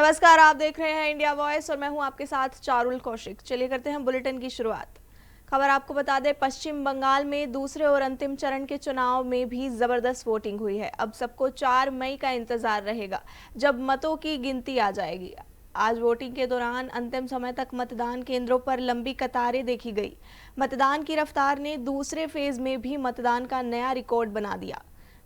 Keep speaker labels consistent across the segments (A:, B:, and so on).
A: नमस्कार, आप देख रहे हैं इंडिया वॉइस और मैं हूं आपके साथ चारुल कौशिक। चलिए करते हैं बुलेटिन की शुरुआत। खबर आपको बता दें, पश्चिम बंगाल में दूसरे और अंतिम चरण के चुनाव में भी जबरदस्त वोटिंग हुई है। अब सबको 4 मई का इंतजार रहेगा जब मतों की गिनती आ जाएगी। आज वोटिंग के दौरान अंतिम समय तक मतदान केंद्रों पर लंबी कतारें देखी गई। मतदान की रफ्तार ने दूसरे फेज में भी मतदान का नया रिकॉर्ड बना दिया।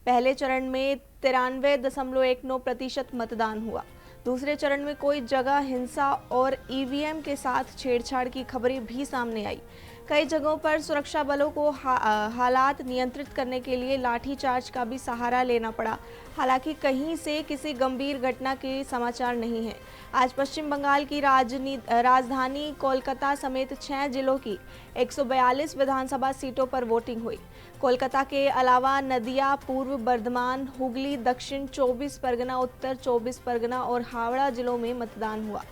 A: पहले चरण में 93.19% मतदान हुआ। दूसरे चरण में कोई जगह हिंसा और ईवीएम के साथ छेड़छाड़ की खबरें भी सामने आई। कई जगहों पर सुरक्षा बलों को हालात नियंत्रित करने के लिए लाठीचार्ज का भी सहारा लेना पड़ा। हालांकि कहीं से किसी गंभीर घटना के समाचार नहीं है। आज पश्चिम बंगाल की राजधानी कोलकाता समेत 6 जिलों की 142 विधानसभा सीटों पर वोटिंग हुई। कोलकाता के अलावा नदिया, पूर्व बर्धमान, हुगली, दक्षिण 24 परगना, उत्तर 24 परगना और हावड़ा जिलों में मतदान हुआ।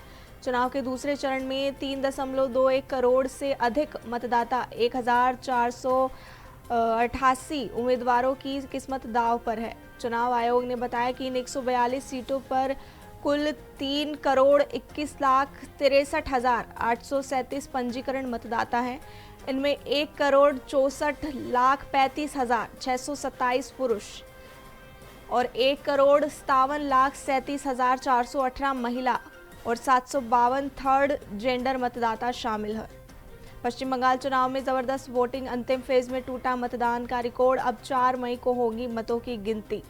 A: चुनाव के दूसरे चरण में 3.21 करोड़ से अधिक मतदाता 1488 उम्मीदवारों की किस्मत दांव पर है। चुनाव आयोग ने बताया कि इन 142 सीटों पर कुल 3,61,63,837 पंजीकरण मतदाता हैं। इनमें 1,64,35,627 पुरुष और 1,57,37,418 महिला और 752 थर्ड जेंडर मतदाता शामिल है। पश्चिम बंगाल चुनाव में जबरदस्त वोटिंग, अंतिम फेज में टूटा मतदान का रिकॉर्ड। अब 4 मई को होगी मतों की गिनती।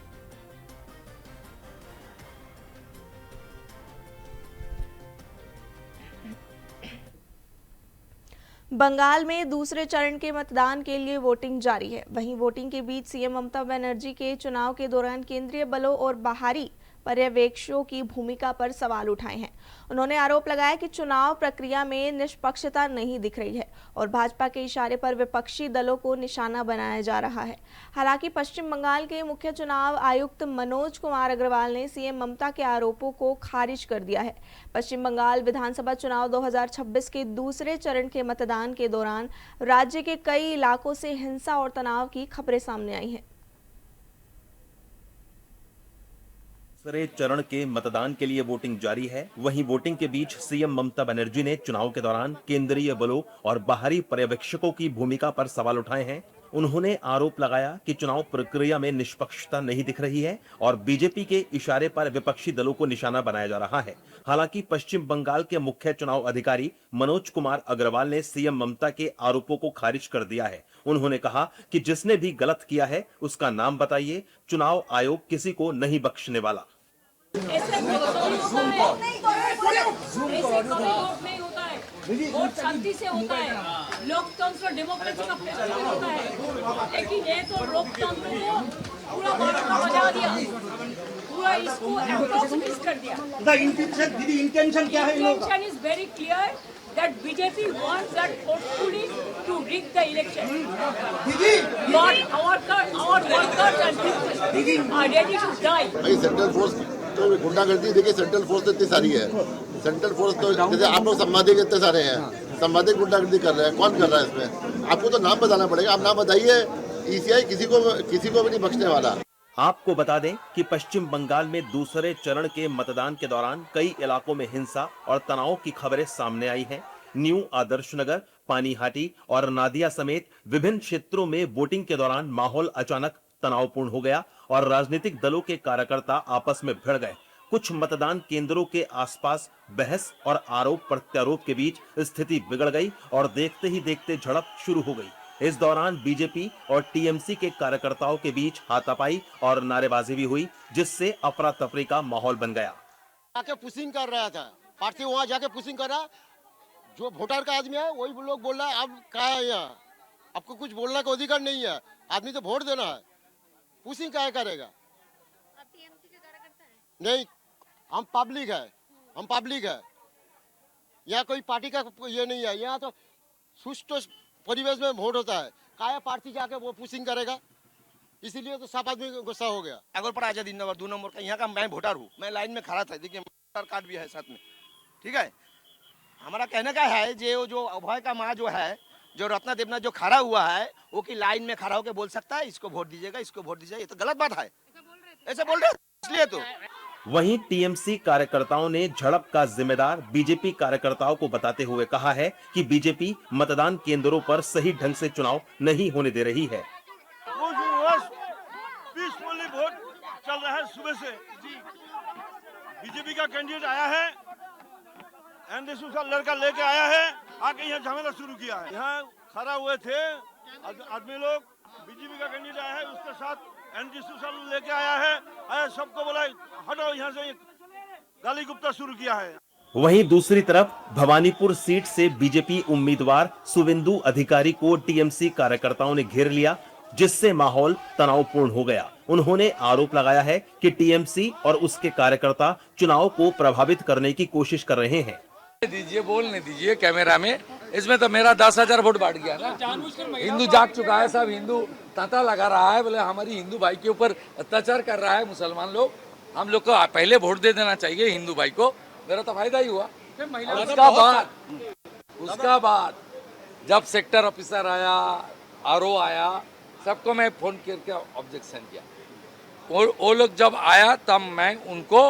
A: बंगाल में दूसरे चरण के मतदान के लिए वोटिंग जारी है। वहीं वोटिंग के बीच सीएम ममता बनर्जी के चुनाव के दौरान केंद्रीय बलों और बाहरी पर्यवेक्षकों की भूमिका पर सवाल उठाए हैं। उन्होंने आरोप लगाया कि चुनाव प्रक्रिया में निष्पक्षता नहीं दिख रही है और भाजपा के इशारे पर विपक्षी दलों को निशाना बनाया जा रहा है। हालांकि पश्चिम बंगाल के मुख्य चुनाव आयुक्त मनोज कुमार अग्रवाल ने सीएम ममता के आरोपों को खारिज कर दिया है। पश्चिम बंगाल विधानसभा चुनाव 2026 के दूसरे चरण के मतदान के दौरान राज्य के कई इलाकों से हिंसा और तनाव की खबरें सामने आई हैं।
B: दूसरे चरण के मतदान के लिए वोटिंग जारी है। वहीं वोटिंग के बीच सीएम ममता बनर्जी ने चुनाव के दौरान केंद्रीय बलों और बाहरी पर्यवेक्षकों की भूमिका पर सवाल उठाए हैं। उन्होंने आरोप लगाया कि चुनाव प्रक्रिया में निष्पक्षता नहीं दिख रही है और बीजेपी के इशारे पर विपक्षी दलों को निशाना बनाया जा रहा है। हालांकि पश्चिम बंगाल के मुख्य चुनाव अधिकारी मनोज कुमार अग्रवाल ने सीएम ममता के आरोपों को खारिज कर दिया है। उन्होंने कहा कि जिसने भी गलत किया है उसका नाम बताइए, चुनाव आयोग किसी को नहीं बख्शने वाला।
C: ऐसे वोट शांति से होता है, लोकतंत्र डेमोक्रेसी का फेस्टिवल होता है, लेकिन ये तो लोकतंत्र को पूरा बारह बजा दिया, पूरा इसको अप्रोक्सीमेट कर दिया।
D: दीदी इंटेंशन क्या है?
C: Intention is very clear that BJP wants that forcefully to rig the election. But our workers and people are ready to die.
E: भाई सेंट्रल फोर्स तो गुंडागर्दी देखिए, सेंट्रल फोर्स तो इतनी सारी है। सेंट्रल फोर्स तो जैसे आप लोग संवादिक इतने सारे हैं, संवादिक गुंडागर्दी कर रहे हैं। कौन कर रहा है इसमें? आपको तो नाम बताना पड़ेगा। आप नाम बताइए। ईसीआई किसी को भी नहीं बख्शने वाला।
B: आपको बता दें कि पश्चिम बंगाल में दूसरे चरण के मतदान के दौरान कई इलाकों में हिंसा और तनाव की खबरें सामने आई हैं। न्यू आदर्श नगर, पानीहाटी और नादिया समेत विभिन्न क्षेत्रों में वोटिंग के दौरान माहौल अचानक तनावपूर्ण हो गया और राजनीतिक दलों के कार्यकर्ता आपस में भिड़ गए। कुछ मतदान केंद्रों के आसपास बहस और आरोप प्रत्यारोप के बीच स्थिति बिगड़ गई और देखते ही देखते झड़प शुरू हो गई। इस दौरान बीजेपी और टीएमसी के कार्यकर्ताओं के बीच हाथापाई और नारेबाजी भी हुई, जिससे अफरा तफरी का माहौल बन गया।
E: जाके पुशिंग कर रहा था, पार्टी वहाँ जाके पुशिंग कर रहा। जो वोटर का आदमी है वही लोग बोल रहा है अब क्या है यहाँ, आपको कुछ बोलने का अधिकार नहीं है। आदमी तो वोट देना है, पुशिंग क्या करेगा?
F: आप टीएमसी के कार्यकर्ता हैं?
E: नहीं, हम पब्लिक है। यहाँ कोई पार्टी का ये नहीं है। यहाँ तो सुष्ट परिवेश में वोट होता है। काया पार्टी जाके वो पुशिंग करेगा, इसीलिए तो सब आदमी गुस्सा हो गया।
G: आगोलपाड़ा आजादी नंबर 2 नंबर का यहाँ का मैं वोटर हूँ। मैं लाइन में खड़ा था, देखिए वोटर कार्ड भी है साथ में। ठीक है, हमारा कहने का है जो अभय का माँ जो है, जो रत्ना देवना जो खड़ा हुआ है, वो की लाइन में खड़ा होकर बोल सकता है इसको वोट दीजिएगा, इसको वोट दीजिएगा। ये तो गलत बात है। ऐसे बोल रहे इसलिए तो
B: वहीं टीएमसी कार्यकर्ताओं ने झड़प का जिम्मेदार बीजेपी कार्यकर्ताओं को बताते हुए कहा है कि बीजेपी मतदान केंद्रों पर सही ढंग से चुनाव नहीं होने दे रही है।
H: पीसफुली वोट चल रहा है सुबह से जी। बीजेपी का कैंडिडेट आया है, एनडी सूसा लड़का लेके आया है, आके यहाँ झमेला शुरू किया है। यहाँ खड़ा हुए थे आदमी लोग, बीजेपी का कैंडिडेट आया है, उसके साथ एनडी सूसा लेके आया है, आया सबको बोला हटो यहाँ से, गाली गुप्ता शुरू किया है।
B: वहीं दूसरी तरफ भवानीपुर सीट से बीजेपी उम्मीदवार शुभेंदु अधिकारी को टीएमसी कार्यकर्ताओं ने घेर लिया, जिससे माहौल तनावपूर्ण हो गया। उन्होंने आरोप लगाया है कि टीएमसी और उसके कार्यकर्ता चुनाव को प्रभावित करने की कोशिश कर रहे हैं।
I: दीजिए, बोलने दीजिए कैमरा में। इसमें तो मेरा 10,000 वोट बांट गया ना। हिंदू जाग चुका है, सब हिंदू तांता लगा रहा है, बोले हमारी हिंदू भाई के ऊपर अत्याचार कर रहा है मुसलमान लोग। हम लोग को पहले वोट दे देना चाहिए हिंदू भाई को, मेरा तो फायदा ही हुआ। उसका बाद जब सेक्टर ऑफिसर आया, आरओ आया, सबको मैं फोन करके ऑब्जेक्शन किया। वो लोग जब आया तब मैं उनको,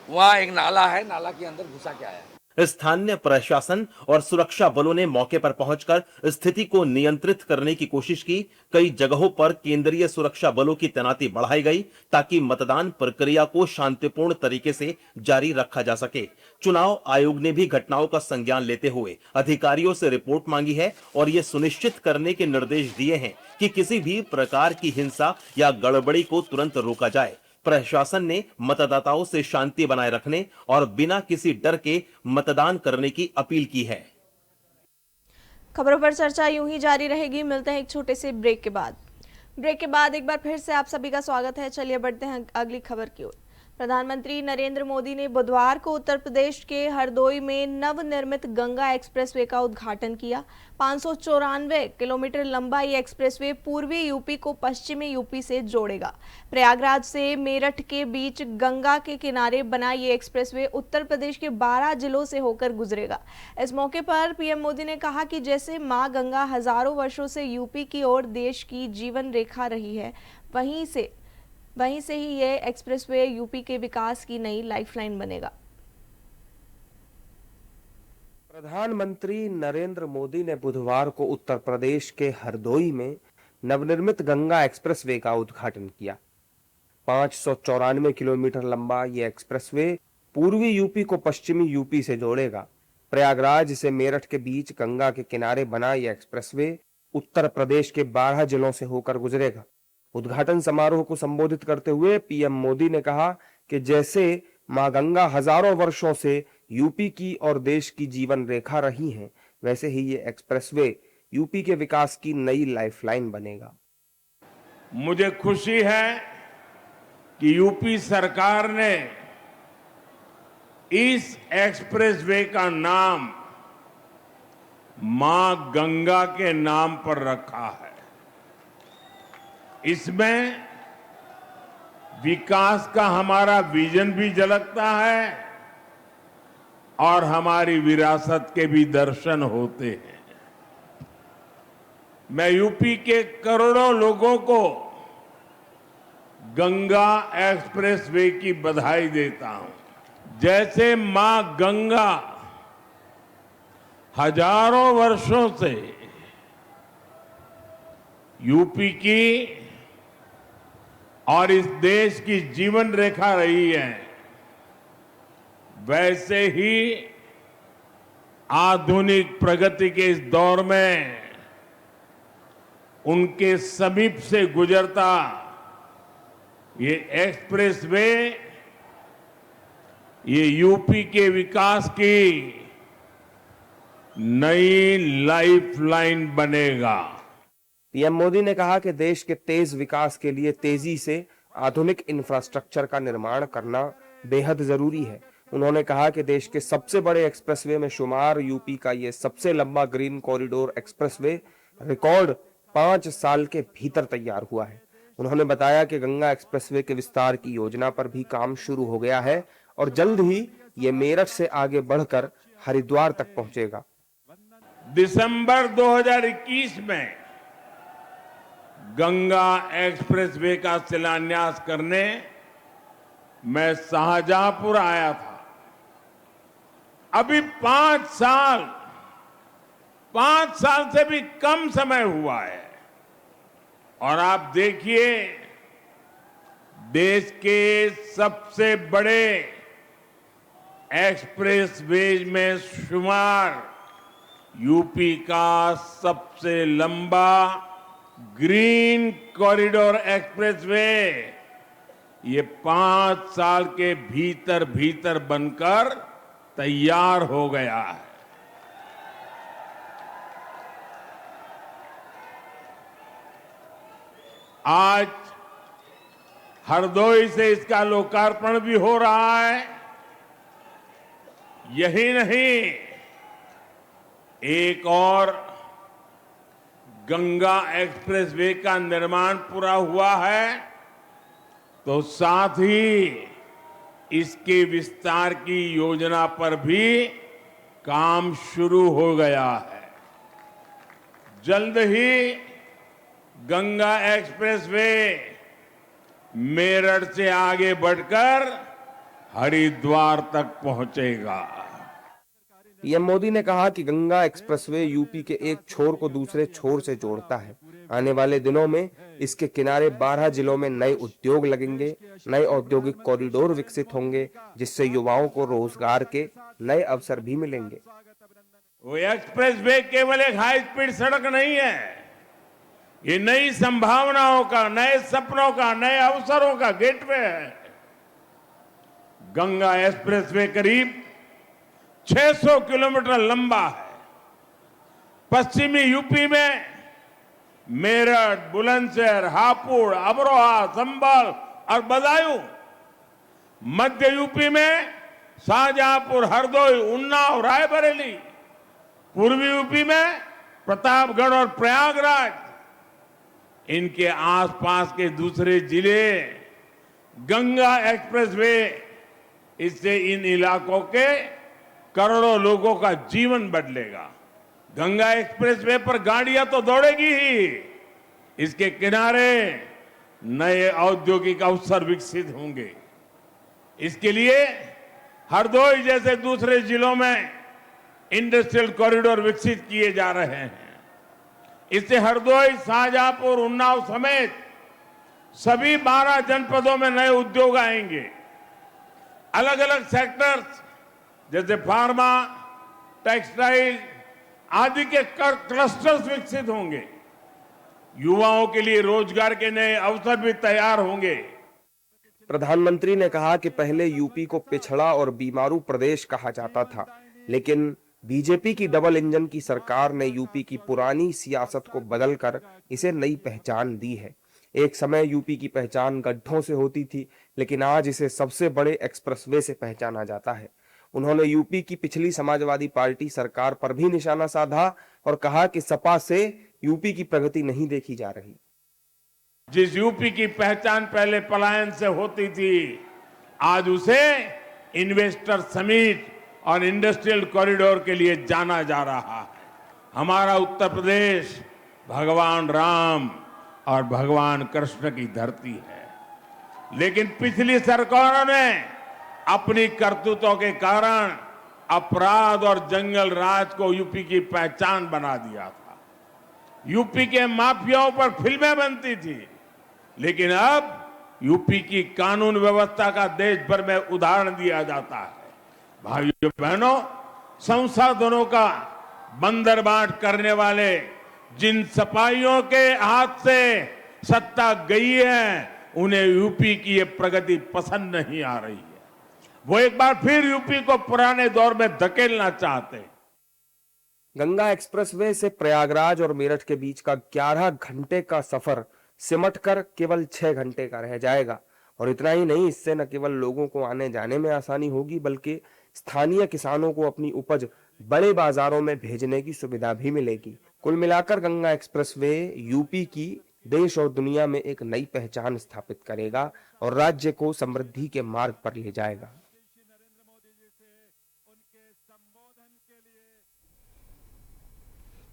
I: वहाँ एक नाला है, नाला के अंदर घुसा के आया।
B: स्थानीय प्रशासन और सुरक्षा बलों ने मौके पर पहुंचकर स्थिति को नियंत्रित करने की कोशिश की। कई जगहों पर केंद्रीय सुरक्षा बलों की तैनाती बढ़ाई गई ताकि मतदान प्रक्रिया को शांतिपूर्ण तरीके से जारी रखा जा सके। चुनाव आयोग ने भी घटनाओं का संज्ञान लेते हुए अधिकारियों से रिपोर्ट मांगी है और ये सुनिश्चित करने के निर्देश दिए हैं कि किसी भी प्रकार की हिंसा या गड़बड़ी को तुरंत रोका जाए। प्रशासन ने मतदाताओं से शांति बनाए रखने और बिना किसी डर के मतदान करने की अपील की है।
A: खबरों पर चर्चा यूं ही जारी रहेगी। मिलते हैं एक छोटे से ब्रेक के बाद। एक बार फिर से आप सभी का स्वागत है। चलिए बढ़ते हैं अगली खबर की ओर। प्रधानमंत्री नरेंद्र मोदी ने बुधवार को उत्तर प्रदेश के हरदोई में नवनिर्मित गंगा एक्सप्रेसवे का उद्घाटन किया। 594 किलोमीटर लंबा ये एक्सप्रेसवे पूर्वी यूपी को पश्चिमी यूपी से जोड़ेगा। प्रयागराज से मेरठ के बीच गंगा के किनारे बना ये एक्सप्रेसवे उत्तर प्रदेश के 12 जिलों से होकर गुजरेगा। इस मौके पर पीएम मोदी ने कहा कि जैसे मां गंगा हजारों वर्षों से यूपी की ओर देश की जीवन रेखा रही है, वहीं से ही ये एक्सप्रेसवे यूपी के विकास की नई लाइफलाइन बनेगा।
J: प्रधानमंत्री नरेंद्र मोदी ने बुधवार को उत्तर प्रदेश के हरदोई में नवनिर्मित गंगा एक्सप्रेसवे का उद्घाटन किया। 594 किलोमीटर लंबा ये एक्सप्रेसवे पूर्वी यूपी को पश्चिमी यूपी से जोड़ेगा। प्रयागराज से मेरठ के बीच गंगा के किनारे बना ये एक्सप्रेसवे उत्तर प्रदेश के 12 जिलों से होकर गुजरेगा। उद्घाटन समारोह को संबोधित करते हुए पीएम मोदी ने कहा कि जैसे मां गंगा हजारों वर्षों से यूपी की और देश की जीवन रेखा रही हैं, वैसे ही ये एक्सप्रेसवे यूपी के विकास की नई लाइफलाइन बनेगा।
H: मुझे खुशी है कि यूपी सरकार ने इस एक्सप्रेसवे का नाम मां गंगा के नाम पर रखा है। इसमें विकास का हमारा विजन भी झलकता है और हमारी विरासत के भी दर्शन होते हैं। मैं यूपी के करोड़ों लोगों को गंगा एक्सप्रेसवे की बधाई देता हूं। जैसे मां गंगा हजारों वर्षों से यूपी की और इस देश की जीवन रेखा रही है, वैसे ही आधुनिक प्रगति के इस दौर में उनके समीप से गुजरता ये एक्सप्रेसवे ये यूपी के विकास की नई लाइफलाइन बनेगा।
J: पीएम मोदी ने कहा कि देश के तेज विकास के लिए तेजी से आधुनिक इंफ्रास्ट्रक्चर का निर्माण करना बेहद जरूरी है। उन्होंने कहा कि देश के सबसे बड़े एक्सप्रेसवे में शुमार यूपी का ये सबसे लंबा ग्रीन कॉरिडोर एक्सप्रेसवे रिकॉर्ड 5 साल के भीतर तैयार हुआ है। उन्होंने बताया कि गंगा एक्सप्रेसवे के विस्तार की योजना पर भी काम शुरू हो गया है और जल्द ही ये मेरठ से आगे बढ़कर हरिद्वार तक पहुंचेगा।
H: दिसंबर 2021 में गंगा एक्सप्रेसवे का शिलान्यास करने मैं शाहजहांपुर आया था। अभी 5 साल से भी कम समय हुआ है और आप देखिए देश के सबसे बड़े एक्सप्रेसवेज में शुमार यूपी का सबसे लंबा ग्रीन कॉरिडोर एक्सप्रेसवे ये 5 साल के भीतर भीतर बनकर तैयार हो गया है। आज हरदोई से इसका लोकार्पण भी हो रहा है। यही नहीं, एक और गंगा एक्सप्रेसवे का निर्माण पूरा हुआ है, तो साथ ही इसके विस्तार की योजना पर भी काम शुरू हो गया है। जल्द ही गंगा एक्सप्रेसवे मेरठ से आगे बढ़कर हरिद्वार तक पहुंचेगा।
J: पीएम मोदी ने कहा कि गंगा एक्सप्रेसवे यूपी के एक छोर को दूसरे छोर से जोड़ता है। आने वाले दिनों में इसके किनारे 12 जिलों में नए उद्योग लगेंगे, नए औद्योगिक कॉरिडोर विकसित होंगे, जिससे युवाओं को रोजगार के नए अवसर भी मिलेंगे।
H: वो एक्सप्रेसवे केवल एक हाई स्पीड सड़क नहीं है, ये नई संभावनाओं का, नए सपनों का, नए अवसरों का गेटवे है। गंगा एक्सप्रेसवे करीब 600 किलोमीटर लंबा है। पश्चिमी यूपी में मेरठ, बुलंदशहर, हापुड़, अमरोहा, संभल और बदायूं, मध्य यूपी में शाहजहांपुर, हरदोई, उन्नाव, रायबरेली, पूर्वी यूपी में प्रतापगढ़ और प्रयागराज, इनके आसपास के दूसरे जिले गंगा एक्सप्रेसवे, इससे इन इलाकों के करोड़ों लोगों का जीवन बदलेगा। गंगा एक्सप्रेसवे पर गाड़ियां तो दौड़ेगी ही, इसके किनारे नए औद्योगिक अवसर विकसित होंगे। इसके लिए हरदोई जैसे दूसरे जिलों में इंडस्ट्रियल कॉरिडोर विकसित किए जा रहे हैं। इससे हरदोई, शाहजहांपुर, उन्नाव समेत सभी 12 जनपदों में नए उद्योग आएंगे। अलग अलग सेक्टर्स जैसे फार्मा, टेक्सटाइल आदि के क्लस्टर्स विकसित होंगे। युवाओं के लिए रोजगार के नए अवसर भी तैयार होंगे।
J: प्रधानमंत्री ने कहा कि पहले यूपी को पिछड़ा और बीमारू प्रदेश कहा जाता था, लेकिन बीजेपी की डबल इंजन की सरकार ने यूपी की पुरानी सियासत को बदलकर इसे नई पहचान दी है। एक समय यूपी की पहचान गड्ढों से होती थी, लेकिन आज इसे सबसे बड़े एक्सप्रेसवे से पहचाना जाता है। उन्होंने यूपी की पिछली समाजवादी पार्टी सरकार पर भी निशाना साधा और कहा कि सपा से यूपी की प्रगति नहीं देखी जा रही।
H: जिस यूपी की पहचान पहले पलायन से होती थी, आज उसे इन्वेस्टर समिट और इंडस्ट्रियल कॉरिडोर के लिए जाना जा रहा है। हमारा उत्तर प्रदेश भगवान राम और भगवान कृष्ण की धरती है, लेकिन पिछली सरकारों ने अपनी करतूतों के कारण अपराध और जंगल राज को यूपी की पहचान बना दिया था। यूपी के माफियाओं पर फिल्में बनती थी, लेकिन अब यूपी की कानून व्यवस्था का देश भर में उदाहरण दिया जाता है। भाइयों बहनों, संसाधनों का बंदरबाट करने वाले जिन सपाहियों के हाथ से सत्ता गई है, उन्हें यूपी की ये प्रगति पसंद नहीं आ रही है। वो एक बार फिर यूपी को पुराने दौर में धकेलना चाहते हैं।
J: गंगा एक्सप्रेसवे से प्रयागराज और मेरठ के बीच का 11 घंटे का सफर सिमटकर केवल 6 घंटे का रह जाएगा। और इतना ही नहीं, इससे न केवल लोगों को आने जाने में आसानी होगी, बल्कि स्थानीय किसानों को अपनी उपज बड़े बाजारों में भेजने की सुविधा भी मिलेगी। कुल मिलाकर गंगा एक्सप्रेसवे यूपी की देश और दुनिया में एक नई पहचान स्थापित करेगा और राज्य को समृद्धि के मार्ग पर ले जाएगा।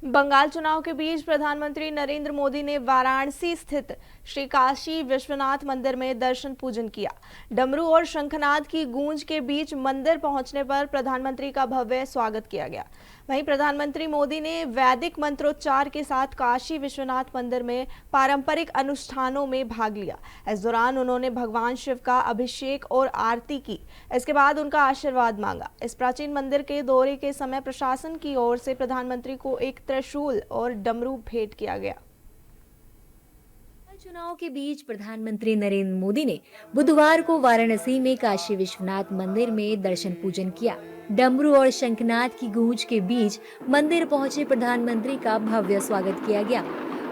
A: बंगाल चुनाव के बीच प्रधानमंत्री नरेंद्र मोदी ने वाराणसी स्थित श्री काशी विश्वनाथ मंदिर में दर्शन पूजन किया। डमरू और शंखनाद की गूंज के बीच मंदिर पहुंचने पर प्रधानमंत्री का भव्य स्वागत किया गया। वहीं प्रधानमंत्री मोदी ने वैदिक मंत्रोच्चार के साथ काशी विश्वनाथ मंदिर में पारंपरिक अनुष्ठानों में भाग लिया। इस दौरान उन्होंने भगवान शिव का अभिषेक और आरती की। इसके बाद उनका आशीर्वाद मांगा। इस प्राचीन मंदिर के दौरे के समय प्रशासन की ओर से प्रधानमंत्री को एक त्रिशूल और डमरू भेंट किया गया।
K: चुनाव के बीच प्रधानमंत्री नरेंद्र मोदी ने बुधवार को वाराणसी में काशी विश्वनाथ मंदिर में दर्शन पूजन किया। डमरू और शंखनाद की गूंज के बीच मंदिर पहुंचे प्रधानमंत्री का भव्य स्वागत किया गया।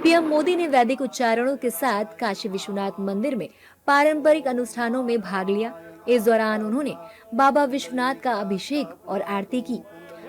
K: पीएम मोदी ने वैदिक उच्चारणों के साथ काशी विश्वनाथ मंदिर में पारंपरिक अनुष्ठानों में भाग लिया। इस दौरान उन्होंने बाबा विश्वनाथ का अभिषेक और आरती की।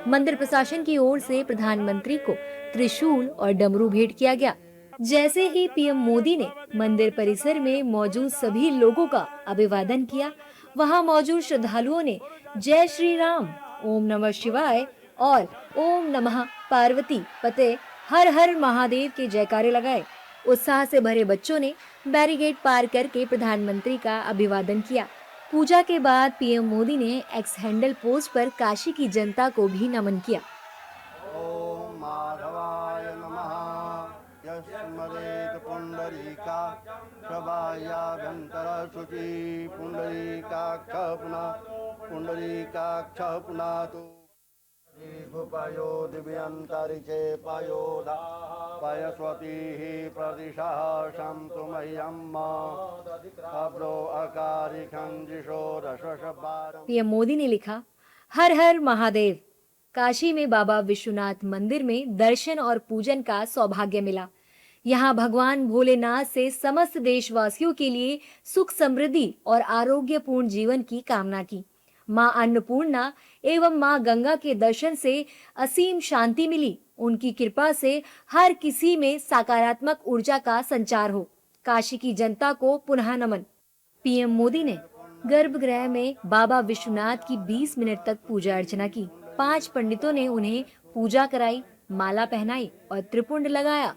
K: मंदिर प्रशासन की ओर से प्रधानमंत्री को त्रिशूल और डमरू भेंट किया गया। जैसे ही पीएम मोदी ने मंदिर परिसर में मौजूद सभी लोगों का अभिवादन किया, वहां मौजूद श्रद्धालुओं ने जय श्री राम, ओम नमः शिवाय और ओम नमः पार्वती पते हर हर महादेव के जयकारे लगाए। उत्साह से भरे बच्चों ने बैरिकेड पार करके प्रधानमंत्री का अभिवादन किया। पूजा के बाद पीएम मोदी ने एक्स हैंडल पोस्ट पर काशी की जनता को भी नमन किया।
D: ओम माधवाय नमः यस्मरेत पुंडरीका प्रभायाभ्यंतर शुचि पुंडरीकाक्ष पुनातु भूपायो दिव्यंतरिक्षे पायोदा पयस्वतीः प्रदिशः शन्तु मह्यम् अब्रो अकारिखं जिशोरशशबारम्।
K: पीएम मोदी ने लिखा, हर हर महादेव। काशी में बाबा विश्वनाथ मंदिर में दर्शन और पूजन का सौभाग्य मिला। यहाँ भगवान भोलेनाथ से समस्त देशवासियों के लिए सुख समृद्धि और आरोग्यपूर्ण जीवन की कामना की। माँ अन्नपूर्णा एवं माँ गंगा के दर्शन से असीम शांति मिली। उनकी कृपा से हर किसी में सकारात्मक ऊर्जा का संचार हो। काशी की जनता को पुनः नमन। पीएम मोदी ने गर्भगृह में बाबा विश्वनाथ की 20 मिनट तक पूजा अर्चना की। 5 पंडितों ने उन्हें पूजा कराई, माला पहनाई और त्रिपुंड लगाया।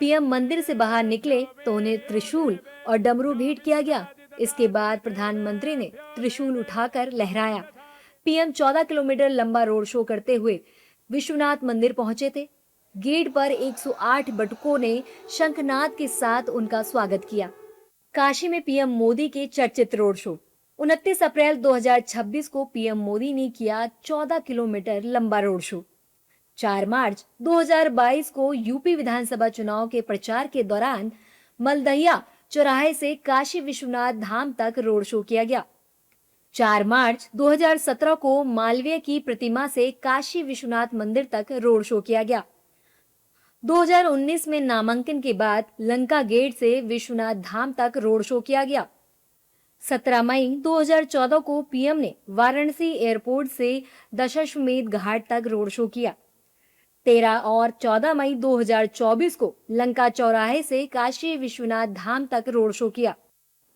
K: पीएम मंदिर से बाहर निकले तो उन्हें त्रिशूल और डमरू भेंट किया गया। इसके बाद प्रधानमंत्री ने त्रिशूल उठाकर लहराया। पीएम 14 किलोमीटर लंबा रोड शो करते हुए विश्वनाथ मंदिर पहुंचे थे। गेट पर 108 बटुकों ने शंखनाद के साथ उनका स्वागत किया। काशी में पीएम मोदी के चर्चित रोड शो। 29 अप्रैल 2026 को पीएम मोदी ने किया 14 किलोमीटर लंबा रोड शो। 4 मार्च 2022 को यूपी विधानसभा चुनाव के प्रचार के दौरान मलदहिया चौराहे से काशी विश्वनाथ धाम तक रोड शो किया गया। 4 मार्च 2017 को मालवीय की प्रतिमा से काशी विश्वनाथ मंदिर तक रोड शो किया गया। 2019 में नामांकन के बाद लंका गेट से विश्वनाथ धाम तक रोड शो किया गया। 17 मई 2014 को पीएम ने वाराणसी एयरपोर्ट से दशाश्वमेध घाट तक रोड शो किया। 13 और 14 मई 2024 को लंका चौराहे से काशी विश्वनाथ धाम तक रोड शो किया।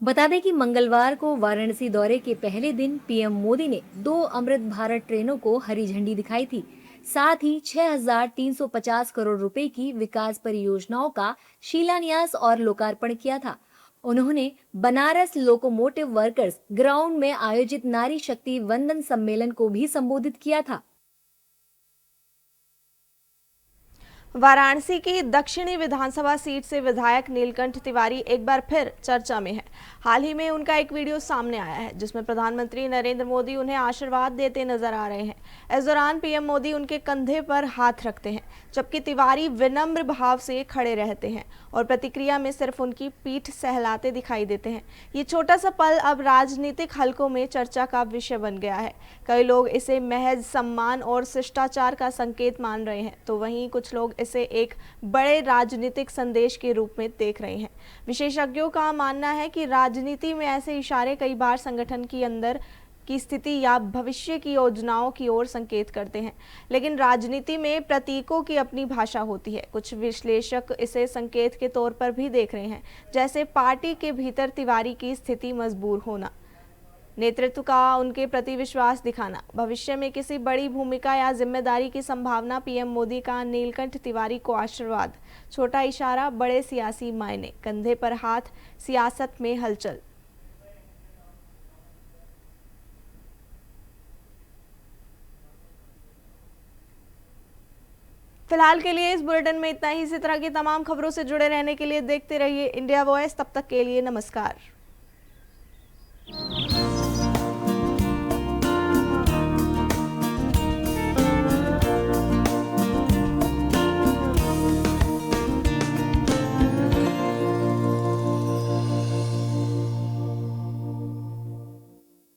K: बता दें कि मंगलवार को वाराणसी दौरे के पहले दिन पीएम मोदी ने 2 अमृत भारत ट्रेनों को हरी झंडी दिखाई थी। साथ ही 6,350 करोड़ रुपए की विकास परियोजनाओं का शिलान्यास और लोकार्पण किया था। उन्होंने बनारस लोकोमोटिव वर्कर्स ग्राउंड में आयोजित नारी शक्ति वंदन सम्मेलन को भी संबोधित किया था।
A: वाराणसी की दक्षिणी विधानसभा सीट से विधायक नीलकंठ तिवारी एक बार फिर चर्चा में है। हाल ही में उनका एक वीडियो सामने आया है जिसमें प्रधानमंत्री नरेंद्र मोदी उन्हें आशीर्वाद देते नजर आ रहे हैं। इस दौरान पीएम मोदी उनके कंधे पर हाथ रखते हैं, जबकि तिवारी विनम्र भाव से खड़े रहते हैं और प्रतिक्रिया में सिर्फ उनकी पीठ सहलाते दिखाई देते हैं। ये छोटा सा पल अब राजनीतिक हलकों में चर्चा का विषय बन गया है। कई लोग इसे महज सम्मान और शिष्टाचार का संकेत मान रहे हैं, तो वहीं कुछ लोग इसे एक बड़े राजनीतिक संदेश के रूप में देख रहे हैं। विशेषज्ञों का मानना है कि राजनीति में ऐसे इशारे कई बार संगठन की अंदर की स्थिति या भविष्य की योजनाओं की ओर संकेत करते हैं, लेकिन राजनीति में प्रतीकों की अपनी भाषा होती है। कुछ विश्लेषक इसे संकेत के तौर पर भी देख रहे हैं, जैसे पार्टी के भीतर तिवारी की स्थिति मजबूर होना। नेतृत्व का उनके प्रति विश्वास दिखाना, भविष्य में किसी बड़ी भूमिका या जिम्मेदारी की संभावना। पीएम मोदी का नीलकंठ तिवारी को आशीर्वाद, छोटा इशारा बड़े सियासी मायने, कंधे पर हाथ, सियासत में हलचल। फिलहाल के लिए इस बुलेटिन में इतना ही। इसी तरह की तमाम खबरों से जुड़े रहने के लिए देखते रहिए इंडिया वॉइस। तब तक के लिए नमस्कार।